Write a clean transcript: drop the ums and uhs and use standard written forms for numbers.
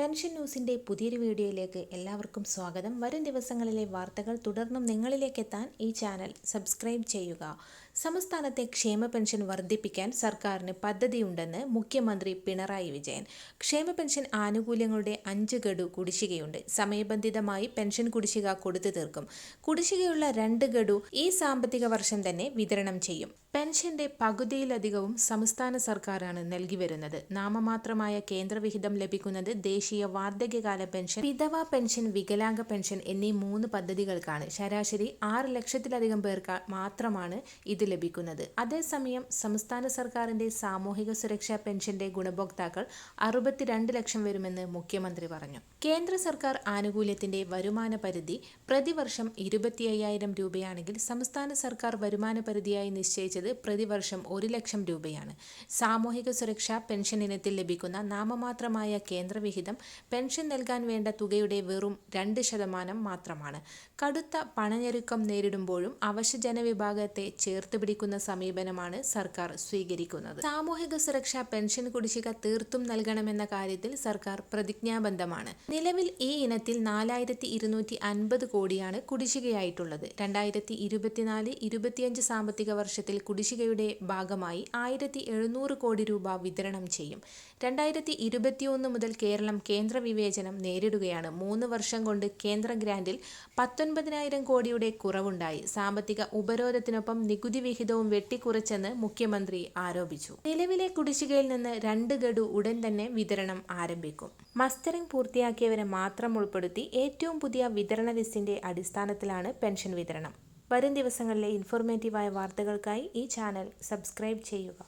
Pension ന്യൂസിൻ്റെ പുതിയൊരു വീഡിയോയിലേക്ക് എല്ലാവർക്കും സ്വാഗതം. വരും ദിവസങ്ങളിലെ വാർത്തകൾ തുടർന്നും നിങ്ങളിലേക്ക് എത്താൻ ഈ ചാനൽ സബ്സ്ക്രൈബ് ചെയ്യുക. സംസ്ഥാനത്തെ ക്ഷേമ പെൻഷൻ വർദ്ധിപ്പിക്കാൻ സർക്കാരിന് പദ്ധതിയുണ്ടെന്ന് മുഖ്യമന്ത്രി പിണറായി വിജയൻ. ക്ഷേമ പെൻഷൻ ആനുകൂല്യങ്ങളുടെ 5 ഗഡു കുടിശ്ശികയുണ്ട്. സമയബന്ധിതമായി പെൻഷൻ കുടിശ്ശിക കൊടുത്തു തീർക്കും. കുടിശ്ശികയുള്ള 2 ഗഡു ഈ സാമ്പത്തിക വർഷം തന്നെ വിതരണം ചെയ്യും. പെൻഷന്റെ പകുതിയിലധികവും സംസ്ഥാന സർക്കാരാണ് നൽകി വരുന്നത്. നാമമാത്രമായ കേന്ദ്രവിഹിതം ലഭിക്കുന്നത് ദേശീയ വാർദ്ധക്യകാല പെൻഷൻ, വിധവ പെൻഷൻ, വികലാംഗ പെൻഷൻ എന്നീ 3 പദ്ധതികൾക്കാണ്. ശരാശരി 6 ലക്ഷത്തിലധികം പേർക്ക് മാത്രമാണ് ഇത് ലഭിക്കുന്നത്. അതേസമയം സംസ്ഥാന സർക്കാരിന്റെ സാമൂഹിക സുരക്ഷാ പെൻഷന്റെ ഗുണഭോക്താക്കൾ 62 ലക്ഷം വരുമെന്ന് മുഖ്യമന്ത്രി പറഞ്ഞു. കേന്ദ്ര സർക്കാർ ആനുകൂല്യത്തിന്റെ വരുമാന പരിധി പ്രതിവർഷം 25,000 രൂപയാണെങ്കിൽ സംസ്ഥാന സർക്കാർ വരുമാന പരിധിയായി നിശ്ചയിച്ചത് പ്രതിവർഷം 1 ലക്ഷം രൂപയാണ്. സാമൂഹിക സുരക്ഷാ പെൻഷൻ ഇനത്തിൽ ലഭിക്കുന്ന നാമമാത്രമായ കേന്ദ്രവിഹിതം പെൻഷൻ നൽകാൻ വേണ്ട തുകയുടെ വെറും 2% മാത്രമാണ്. കടുത്ത പണഞ്ഞെരുക്കം നേരിടുമ്പോഴും അവശ്യ ജനവിഭാഗത്തെ ചേർത്ത് പിടിക്കുന്ന സമീപനമാണ് സർക്കാർ സ്വീകരിക്കുന്നത്. സാമൂഹിക സുരക്ഷാ പെൻഷൻ കുടിശ്ശിക തീർത്തും നൽകണമെന്ന കാര്യത്തിൽ സർക്കാർ പ്രതിജ്ഞാബദ്ധമാണ്. നിലവിൽ ഈ ഇനത്തിൽ 4,250 കോടിയാണ് കുടിശ്ശികയായിട്ടുള്ളത്. 2024-25 സാമ്പത്തിക വർഷത്തിൽ കുടിശ്ശികയുടെ ഭാഗമായി 1,700 കോടി രൂപ വിതരണം ചെയ്യും. 2021 മുതൽ കേരളം കേന്ദ്ര വിവേചനം നേരിടുകയാണ്. 3 വർഷം കൊണ്ട് കേന്ദ്ര ഗ്രാന്റിൽ 19,000 കോടിയുടെ കുറവുണ്ടായി. സാമ്പത്തിക ഉപരോധത്തിനൊപ്പം നികുതി വിഹിതവും വെട്ടിക്കുറച്ചെന്ന് മുഖ്യമന്ത്രി ആരോപിച്ചു. നിലവിലെ കുടിശ്ശികയിൽ നിന്ന് 2 ഗഡു ഉടൻ തന്നെ വിതരണം ആരംഭിക്കും. മസ്റ്ററിംഗ് പൂർത്തിയാക്കിയവരെ മാത്രം ഉൾപ്പെടുത്തി ഏറ്റവും പുതിയ വിതരണ ലിസ്റ്റിന്റെ അടിസ്ഥാനത്തിലാണ് പെൻഷൻ വിതരണം. വരും ദിവസങ്ങളിലെ ഇൻഫോർമേറ്റീവായ വാർത്തകൾക്കായി ഈ ചാനൽ സബ്സ്ക്രൈബ് ചെയ്യുക.